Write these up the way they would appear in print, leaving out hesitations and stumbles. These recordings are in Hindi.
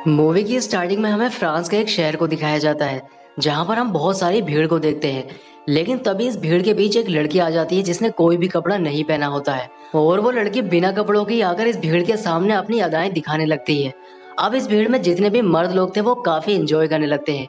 मूवी की स्टार्टिंग में हमें फ्रांस के एक शहर को दिखाया जाता है जहां पर हम बहुत सारी भीड़ को देखते हैं। लेकिन तभी इस भीड़ के बीच एक लड़की आ जाती है जिसने कोई भी कपड़ा नहीं पहना होता है और वो लड़की बिना कपड़ों की आकर इस भीड़ के सामने अपनी अदाएं दिखाने लगती है। अब इस भीड़ में जितने भी मर्द लोग थे वो काफी एंजॉय करने लगते हैं,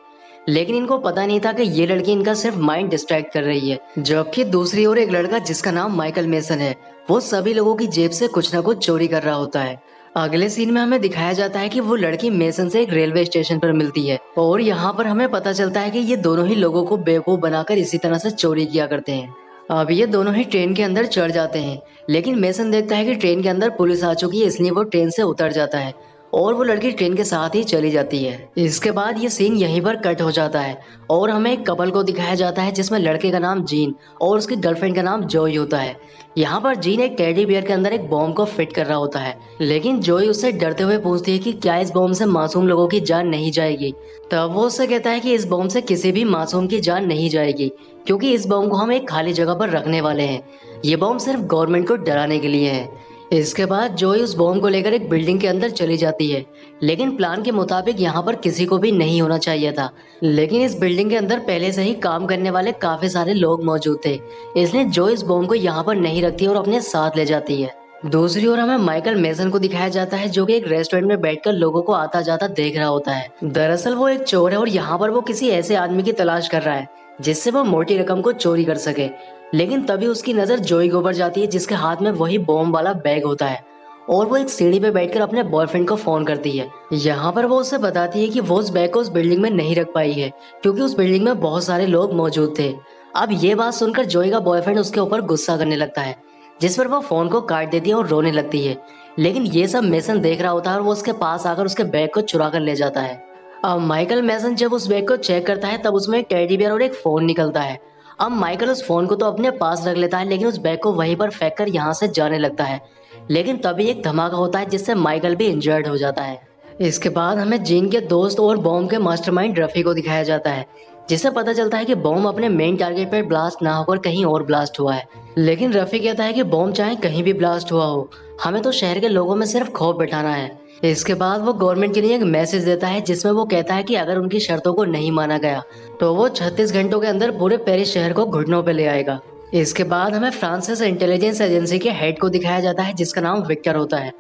लेकिन इनको पता नहीं था कि ये लड़की इनका सिर्फ माइंड डिस्ट्रैक्ट कर रही है। जबकि दूसरी ओर एक लड़का जिसका नाम माइकल मेसन है, वो सभी लोगों की जेब से कुछ ना कुछ चोरी कर रहा होता है। अगले सीन में हमें दिखाया जाता है कि वो लड़की मेसन से एक रेलवे स्टेशन पर मिलती है और यहाँ पर हमें पता चलता है कि ये दोनों ही लोगों को बेवकूफ बनाकर इसी तरह से चोरी किया करते हैं। अब ये दोनों ही ट्रेन के अंदर चढ़ जाते हैं, लेकिन मेसन देखता है कि ट्रेन के अंदर पुलिस आ चुकी है, इसलिए वो ट्रेन से उतर जाता है और वो लड़की ट्रेन के साथ ही चली जाती है। इसके बाद ये सीन यहीं पर कट हो जाता है और हमें एक कपल को दिखाया जाता है जिसमें लड़के का नाम जीन और उसकी गर्लफ्रेंड का नाम जॉय होता है। यहाँ पर जीन एक टेडी बियर के अंदर एक बॉम्ब को फिट कर रहा होता है, लेकिन जॉय उससे डरते हुए पूछती है कि क्या इस बॉम्ब से मासूम लोगों की जान नहीं जाएगी। तब वो उससे कहता है कि इस बॉम्ब से किसी भी मासूम की जान नहीं जाएगी, क्योंकि इस बॉम्ब को हम एक खाली जगह पर रखने वाले हैं। ये बॉम्ब सिर्फ गवर्नमेंट को डराने के लिए है। इसके बाद जॉय उस बॉम्ब को लेकर एक बिल्डिंग के अंदर चली जाती है, लेकिन प्लान के मुताबिक यहाँ पर किसी को भी नहीं होना चाहिए था। लेकिन इस बिल्डिंग के अंदर पहले से ही काम करने वाले काफी सारे लोग मौजूद थे, इसलिए जॉय इस बॉम्ब को यहाँ पर नहीं रखती और अपने साथ ले जाती है। दूसरी ओर हमें माइकल मेसन को दिखाया जाता है जो कि एक रेस्टोरेंट में बैठकर लोगों को आता जाता देख रहा होता है। दरअसल वो एक चोर है और यहाँ पर वो किसी ऐसे आदमी की तलाश कर रहा है जिससे वो मोटी रकम को चोरी कर सके। लेकिन तभी उसकी नजर जॉय के ऊपर जाती है जिसके हाथ में वही बॉम्ब वाला बैग होता है और वो एक सीढ़ी पे बैठकर अपने बॉयफ्रेंड को फोन करती है। यहाँ पर वो उससे बताती है कि वो उस बैग को उस बिल्डिंग में नहीं रख पाई है क्योंकि उस बिल्डिंग में बहुत सारे लोग मौजूद थे। अब ये बात सुनकर जॉय का बॉयफ्रेंड उसके ऊपर गुस्सा करने लगता है, जिस पर वो फोन को काट देती है और रोने लगती है। लेकिन ये सब मेसन देख रहा होता है और वो उसके पास आकर उसके बैग को चुरा कर ले जाता है। अब माइकल मेसन जब उस बैग को चेक करता है तब उसमें एक टेडी बियर और एक फोन निकलता है। अब माइकल उस फोन को तो अपने पास रख लेता है, लेकिन उस बैग को वहीं पर फेंक कर यहाँ से जाने लगता है। लेकिन तभी एक धमाका होता है जिससे माइकल भी इंजर्ड हो जाता है। इसके बाद हमें जीन के दोस्त और बॉम्ब के मास्टरमाइंड रफी को दिखाया जाता है, जिससे पता चलता है कि बॉम्ब अपने मेन टारगेट पर ब्लास्ट ना होकर कहीं और ब्लास्ट हुआ है। लेकिन रफी कहता है कि बॉम्ब चाहे कहीं भी ब्लास्ट हुआ हो, हमें तो शहर के लोगों में सिर्फ खौफ बैठाना है। इसके बाद वो गवर्नमेंट के लिए एक मैसेज देता है जिसमें वो कहता है कि अगर उनकी शर्तों को नहीं माना गया तो वो 36 घंटों के अंदर पूरे पेरिस शहर को घुटनों पे ले आएगा। इसके बाद हमें फ्रांसिस इंटेलिजेंस एजेंसी के हेड को दिखाया जाता है जिसका नाम विक्टर होता है।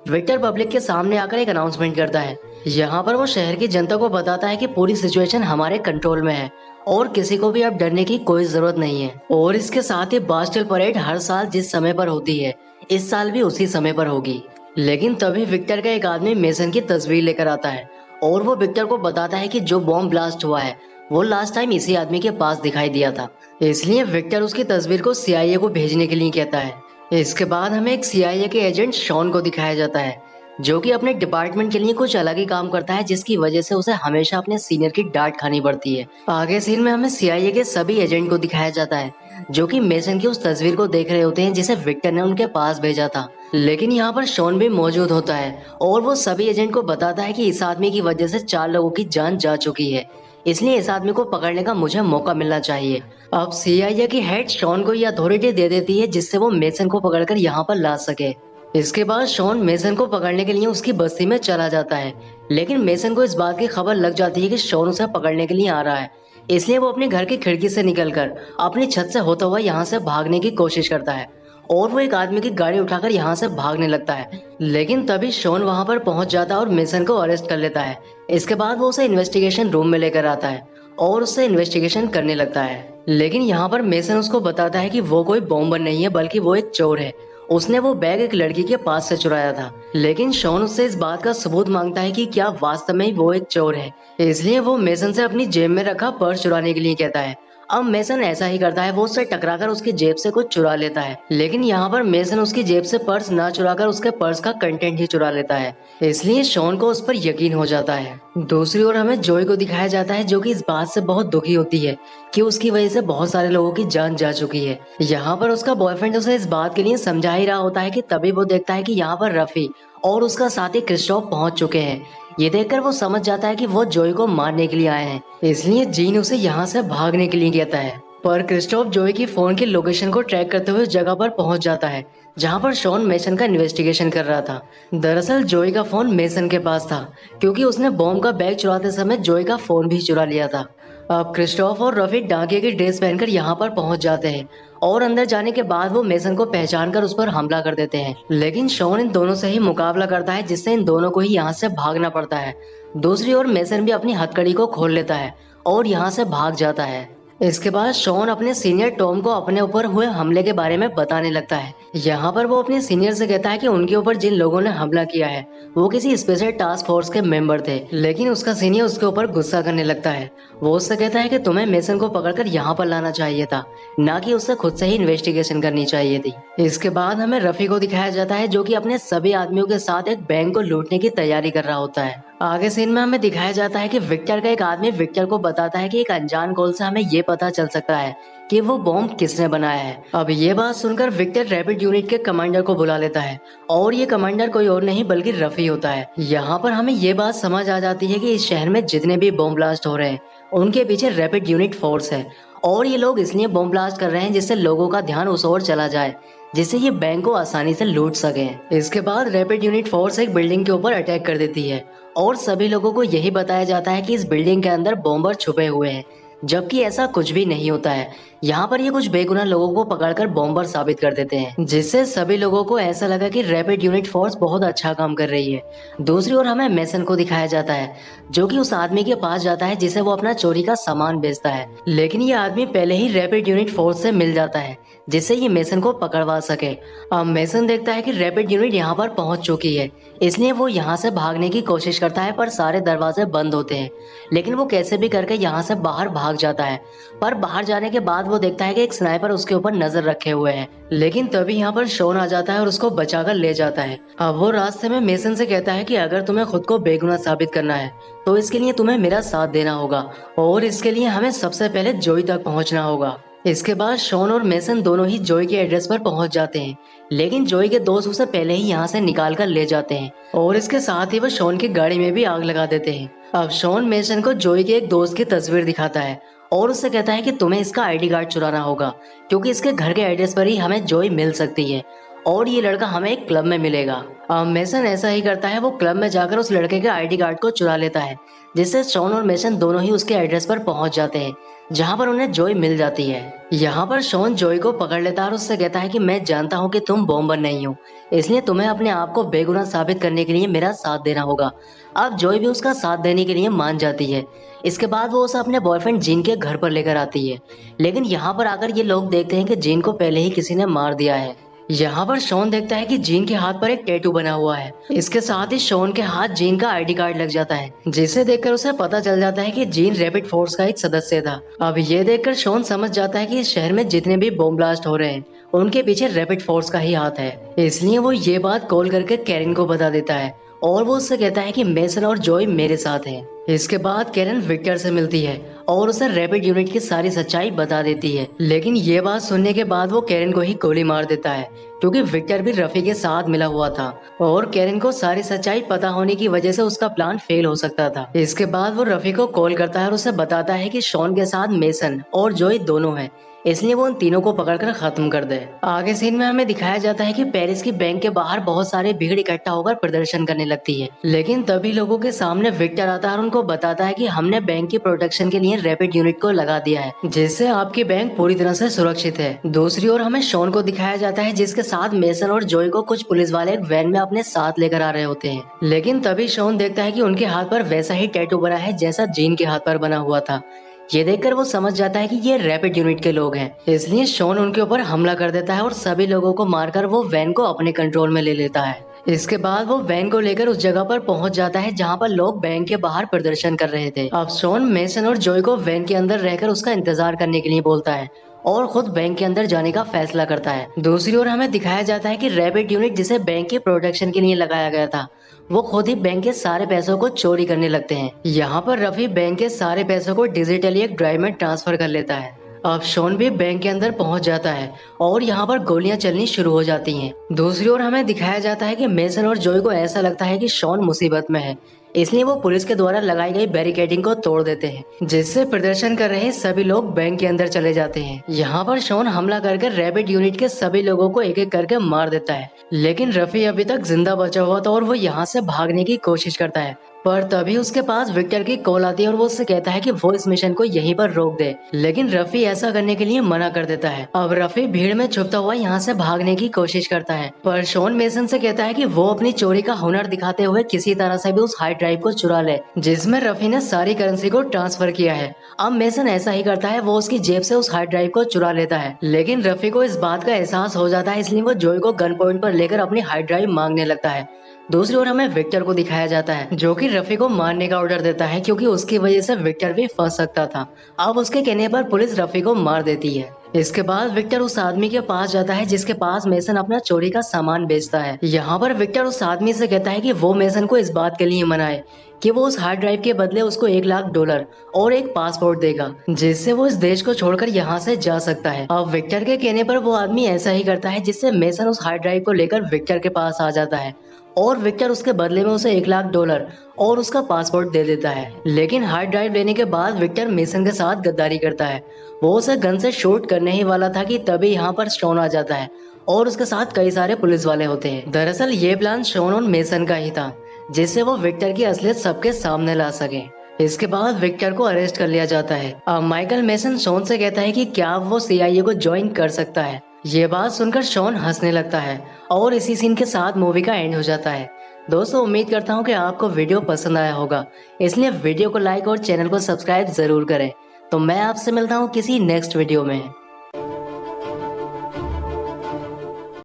विक्टर पब्लिक के सामने आकर एक अनाउंसमेंट करता है। यहाँ पर वो शहर की जनता को बताता है कि पूरी सिचुएशन हमारे कंट्रोल में है और किसी को भी अब डरने की कोई जरूरत नहीं है। और इसके साथ ही बास्टिल परेड हर साल जिस समय पर होती है, इस साल भी उसी समय पर होगी। लेकिन तभी विक्टर का एक आदमी मेसन की तस्वीर लेकर आता है और वो विक्टर को बताता है कि जो बॉम्ब ब्लास्ट हुआ है वो लास्ट टाइम इसी आदमी के पास दिखाई दिया था। इसलिए विक्टर उसकी तस्वीर को सीआईए को भेजने के लिए कहता है। इसके बाद हमें एक सीआईए के एजेंट शॉन को दिखाया जाता है जो कि अपने डिपार्टमेंट के लिए कुछ अलग ही काम करता है, जिसकी वजह से उसे हमेशा अपने सीनियर की डांट खानी पड़ती है। आगे सीन में हमें सीआईए के सभी एजेंट को दिखाया जाता है जो कि मेसन की उस तस्वीर को देख रहे होते हैं जिसे विक्टर ने उनके पास भेजा था। लेकिन यहाँ पर शॉन भी मौजूद होता है और वो सभी एजेंट को बताता है कि इस आदमी की वजह से 4 लोगों की जान जा चुकी है, इसलिए इस आदमी को पकड़ने का मुझे मौका मिलना चाहिए। अब सीआईए की हेड शॉन को ये अथॉरिटी दे देती है जिससे वो मेसन को पकड़कर यहाँ पर ला सके। इसके बाद शॉन मेसन को पकड़ने के लिए उसकी बस्ती में चला जाता है, लेकिन मेसन को इस बात की खबर लग जाती है कि शॉन उसे पकड़ने के लिए आ रहा है, इसलिए वो अपने घर की खिड़की से निकलकर अपनी छत से होता हुआ यहाँ से भागने की कोशिश करता है और वो एक आदमी की गाड़ी उठाकर यहाँ से भागने लगता है। लेकिन तभी शॉन वहाँ पर पहुँच जाता है और मेसन को अरेस्ट कर लेता है। इसके बाद वो उसे इन्वेस्टिगेशन रूम में लेकर आता है और उससे इन्वेस्टिगेशन करने लगता है। लेकिन यहाँ पर मेसन उसको बताता है कि वो कोई बॉम्बर नहीं है बल्कि वो एक चोर है, उसने वो बैग एक लड़की के पास से चुराया था। लेकिन शॉन उससे इस बात का सबूत मांगता है कि क्या वास्तव में ही वो एक चोर है, इसलिए वो मेसन से अपनी जेब में रखा पर्स चुराने के लिए कहता है। अब मेसन ऐसा ही करता है, वो उससे टकराकर उसकी जेब से कुछ चुरा लेता है। लेकिन यहाँ पर मेसन उसकी जेब से पर्स ना चुराकर उसके पर्स का कंटेंट ही चुरा लेता है, इसलिए शॉन को उस पर यकीन हो जाता है। दूसरी ओर हमें जॉय को दिखाया जाता है जो कि इस बात से बहुत दुखी होती है कि उसकी वजह से बहुत सारे लोगों की जान जा चुकी है। यहाँ पर उसका बॉयफ्रेंड उसे इस बात के लिए समझा ही रहा होता है कि तभी वो देखता है कि यहाँ पर रफी और उसका साथी क्रिस्टोफ पहुंच चुके हैं। ये देखकर वो समझ जाता है कि वो जॉय को मारने के लिए आए हैं, इसलिए जीन उसे यहाँ से भागने के लिए कहता है। पर क्रिस्टोफ जॉय की फोन की लोकेशन को ट्रैक करते हुए उस जगह पर पहुंच जाता है जहाँ पर शॉन मेसन का इन्वेस्टिगेशन कर रहा था। दरअसल जोई का फोन मेसन के पास था, क्योंकि उसने बॉम्ब का बैग चुराते समय जोई का फोन भी चुरा लिया था। अब क्रिस्टोफ और रफी डाकिया की ड्रेस पहनकर यहाँ पर पहुंच जाते हैं और अंदर जाने के बाद वो मेसन को पहचान कर उस पर हमला कर देते हैं। लेकिन शॉन इन दोनों से ही मुकाबला करता है, जिससे इन दोनों को ही यहाँ से भागना पड़ता है। दूसरी ओर मेसन भी अपनी हथकड़ी को खोल लेता है और यहाँ से भाग जाता है। इसके बाद शॉन अपने सीनियर टॉम को अपने ऊपर हुए हमले के बारे में बताने लगता है। यहाँ पर वो अपने सीनियर से कहता है कि उनके ऊपर जिन लोगों ने हमला किया है वो किसी स्पेशल टास्क फोर्स के मेंबर थे, लेकिन उसका सीनियर उसके ऊपर गुस्सा करने लगता है। वो उससे कहता है कि तुम्हें मेसन को पकड़कर यहाँ पर लाना चाहिए था, ना कि उससे खुद से ही इन्वेस्टिगेशन करनी चाहिए थी। इसके बाद हमें रफी को दिखाया जाता है, जो कि अपने सभी आदमियों के साथ एक बैंक को लूटने की तैयारी कर रहा होता है। आगे सीन में हमें दिखाया जाता है कि विक्टर का एक आदमी विक्टर को बताता है कि एक अनजान कॉल से हमें ये पता चल सकता है कि वो बॉम्ब किसने बनाया है। अब ये बात सुनकर विक्टर रैपिड यूनिट के कमांडर को बुला लेता है और ये कमांडर कोई और नहीं बल्कि रफी होता है। यहाँ पर हमें ये बात समझ आ जाती है कि इस शहर में जितने भी बॉम्ब ब्लास्ट हो रहे हैं उनके पीछे रैपिड यूनिट फोर्स है, और ये लोग इसलिए बॉम्ब ब्लास्ट कर रहे हैं जिससे लोगों का ध्यान उस ओर चला जाए, जिससे ये बैंक को आसानी से लूट सके। इसके बाद रैपिड यूनिट फोर्स एक बिल्डिंग के ऊपर अटैक कर देती है और सभी लोगों को यही बताया जाता है कि इस बिल्डिंग के अंदर बॉम्बर छुपे हुए हैं, जबकि ऐसा कुछ भी नहीं होता है। यहाँ पर ये कुछ बेगुनाह लोगों को पकड़कर बॉम्बर साबित कर देते हैं, जिससे सभी लोगों को ऐसा लगा कि रैपिड यूनिट फोर्स बहुत अच्छा काम कर रही है। दूसरी ओर हमें मेसन को दिखाया जाता है, जो कि उस आदमी के पास जाता है जिसे वो अपना चोरी का सामान बेचता है, लेकिन ये आदमी पहले ही रैपिड यूनिट फोर्स से मिल जाता है जिससे ये मेसन को पकड़वा सके। अब मेसन देखता है कि रैपिड यूनिट यहाँ पर पहुंच चुकी है, इसलिए वो यहाँ से भागने की कोशिश करता है, पर सारे दरवाजे बंद होते हैं। लेकिन वो कैसे भी करके यहाँ से बाहर भाग जाता है, पर बाहर जाने के बाद वो देखता है कि एक स्नाइपर उसके ऊपर नजर रखे हुए है। लेकिन तभी यहाँ पर शॉन आ जाता है और उसको बचाकर ले जाता है। अब वो रास्ते में मेसन से कहता है कि अगर तुम्हें खुद को बेगुनाह साबित करना है तो इसके लिए तुम्हें मेरा साथ देना होगा, और इसके लिए हमें सबसे पहले जोई तक पहुँचना होगा। इसके बाद शॉन और मेसन दोनों ही जोई के एड्रेस पर पहुंच जाते हैं, लेकिन जोई के दोस्त उसे पहले ही यहाँ से निकाल कर ले जाते हैं और इसके साथ ही वो शॉन की गाड़ी में भी आग लगा देते हैं। अब शॉन मेसन को जोई के एक दोस्त की तस्वीर दिखाता है और उससे कहता है कि तुम्हें इसका आईडी कार्ड चुराना होगा, क्योंकि इसके घर के एड्रेस पर ही हमें जोई मिल सकती है और ये लड़का हमें एक क्लब में मिलेगा। अब मेसन ऐसा ही करता है, वो क्लब में जाकर उस लड़के के आईडी कार्ड को चुरा लेता है, जिससे शॉन और मेसन दोनों ही उसके एड्रेस पर पहुंच जाते हैं, जहां पर उन्हें जोई मिल जाती है। यहाँ पर शॉन जोई को पकड़ लेता है और उससे कहता है कि मैं जानता हूँ कि तुम बॉम्बर नहीं हो, इसलिए तुम्हें अपने आप को बेगुनाह साबित करने के लिए मेरा साथ देना होगा। अब जोई भी उसका साथ देने के लिए मान जाती है। इसके बाद वो उसे अपने बॉयफ्रेंड जीन के घर पर लेकर आती है, लेकिन यहाँ पर आकर ये लोग देखते हैं कि जीन को पहले ही किसी ने मार दिया है। यहाँ पर शॉन देखता है कि जीन के हाथ पर एक टैटू बना हुआ है। इसके साथ ही शॉन के हाथ जीन का आईडी कार्ड लग जाता है, जिसे देखकर उसे पता चल जाता है कि जीन रैपिड फोर्स का एक सदस्य था। अब ये देखकर शॉन समझ जाता है कि इस शहर में जितने भी बॉम्ब ब्लास्ट हो रहे हैं उनके पीछे रैपिड फोर्स का ही हाथ है। इसलिए वो ये बात कॉल करके कैरन को बता देता है और वो उससे कहता है कि मेसन और जोई मेरे साथ हैं। इसके बाद कैरन विक्टर से मिलती है और उसे रैपिड यूनिट की सारी सच्चाई बता देती है, लेकिन ये बात सुनने के बाद वो कैरन को ही गोली मार देता है, क्योंकि विक्टर भी रफी के साथ मिला हुआ था और कैरन को सारी सच्चाई पता होने की वजह से उसका प्लान फेल हो सकता था। इसके बाद वो रफी को कॉल करता है और उसे बताता है कि शॉन के साथ मेसन और जोई दोनों हैं, इसलिए वो उन तीनों को पकड़कर खत्म कर दे। आगे सीन में हमें दिखाया जाता है कि पेरिस की बैंक के बाहर बहुत सारे भीड़ इकट्ठा होकर प्रदर्शन करने लगती है, लेकिन तभी लोगों के सामने विक्टर आता है और उनको बताता है कि हमने बैंक की प्रोटेक्शन के लिए रैपिड यूनिट को लगा दिया है, जिससे आपकी बैंक पूरी तरह से सुरक्षित है। दूसरी ओर हमें शॉन को दिखाया जाता है, जिसके साथ मेसन और जोई को कुछ पुलिस वाले एक वैन में अपने साथ लेकर आ रहे होते हैं, लेकिन तभी शॉन देखता है कि उनके हाथ पर वैसा ही टैटू बना है जैसा जीन के हाथ पर बना हुआ था। ये देखकर वो समझ जाता है कि ये रैपिड यूनिट के लोग हैं, इसलिए शॉन उनके ऊपर हमला कर देता है और सभी लोगों को मारकर वो वैन को अपने कंट्रोल में ले लेता है। इसके बाद वो वैन को लेकर उस जगह पर पहुंच जाता है जहां पर लोग बैंक के बाहर प्रदर्शन कर रहे थे। अब शॉन मेसन और जोई को वैन के अंदर रहकर उसका इंतजार करने के लिए बोलता है और खुद बैंक के अंदर जाने का फैसला करता है। दूसरी ओर हमें दिखाया जाता है कि रैपिड यूनिट जिसे बैंक के प्रोटेक्शन के लिए लगाया गया था, वो खुद ही बैंक के सारे पैसों को चोरी करने लगते हैं। यहाँ पर रफी बैंक के सारे पैसों को डिजिटली एक ड्राइव में ट्रांसफर कर लेता है। अब शॉन भी बैंक के अंदर पहुंच जाता है और यहाँ पर गोलियां चलनी शुरू हो जाती हैं। दूसरी ओर हमें दिखाया जाता है कि मेसन और जोई को ऐसा लगता है कि शॉन मुसीबत में है, इसलिए वो पुलिस के द्वारा लगाई गई बैरिकेडिंग को तोड़ देते हैं, जिससे प्रदर्शन कर रहे सभी लोग बैंक के अंदर चले जाते हैं। यहाँ पर शॉन हमला करके रैबिट यूनिट के सभी लोगों को एक एक करके मार देता है, लेकिन रफी अभी तक जिंदा बचा हुआ था और वो यहाँ से भागने की कोशिश करता है। पर तभी उसके पास विक्टर की कॉल आती है और वो उससे कहता है कि वो इस मिशन को यहीं पर रोक दे, लेकिन रफी ऐसा करने के लिए मना कर देता है। अब रफी भीड़ में छुपता हुआ यहाँ से भागने की कोशिश करता है, पर शॉन मेसन से कहता है कि वो अपनी चोरी का हुनर दिखाते हुए किसी तरह से भी उस हार्ड ड्राइव को चुरा ले, जिसमें रफी ने सारी करेंसी को ट्रांसफर किया है। अब मेसन ऐसा ही करता है, वो उसकी जेब से उस हार्ड ड्राइव को चुरा लेता है, लेकिन रफी को इस बात का एहसास हो जाता है, इसलिए वो जोई को गन पॉइंट पर लेकर अपनी हार्ड ड्राइव मांगने लगता है। दूसरी ओर हमें विक्टर को दिखाया जाता है, जो कि रफी को मारने का ऑर्डर देता है, क्योंकि उसकी वजह से विक्टर भी फंस सकता था। अब उसके कहने पर पुलिस रफी को मार देती है। इसके बाद विक्टर उस आदमी के पास जाता है जिसके पास मेसन अपना चोरी का सामान बेचता है। यहाँ पर विक्टर उस आदमी से कहता है कि वो मेसन को इस बात के लिए मनाए कि वो उस हार्ड ड्राइव के बदले उसको $1,00,000 और एक पासपोर्ट देगा, जिससे वो इस देश को छोड़कर यहाँ से जा सकता है। अब विक्टर के कहने पर वो आदमी ऐसा ही करता है, जिससे मेसन उस हार्ड ड्राइव को लेकर विक्टर के पास आ जाता है और विक्टर उसके बदले में उसे $1,00,000 और उसका पासपोर्ट दे देता है। लेकिन हार्ड ड्राइव लेने के बाद विक्टर मेसन के साथ गद्दारी करता है। वो उसे गन से शूट करने ही वाला था कि तभी यहाँ पर शॉन आ जाता है और उसके साथ कई सारे पुलिस वाले होते हैं। दरअसल ये प्लान शॉन और मेसन का ही था, जिससे वो विक्टर की असलियत सबके सामने ला सके। इसके बाद विक्टर को अरेस्ट कर लिया जाता है। अब माइकल मेसन शॉन से कहता है कि क्या वो CIA को ज्वाइन कर सकता है। ये बात सुनकर शॉन हंसने लगता है और इसी सीन के साथ मूवी का एंड हो जाता है। दोस्तों, उम्मीद करता हूँ कि आपको वीडियो पसंद आया होगा, इसलिए वीडियो को लाइक और चैनल को सब्सक्राइब जरूर करें। तो मैं आपसे मिलता हूँ किसी नेक्स्ट वीडियो में।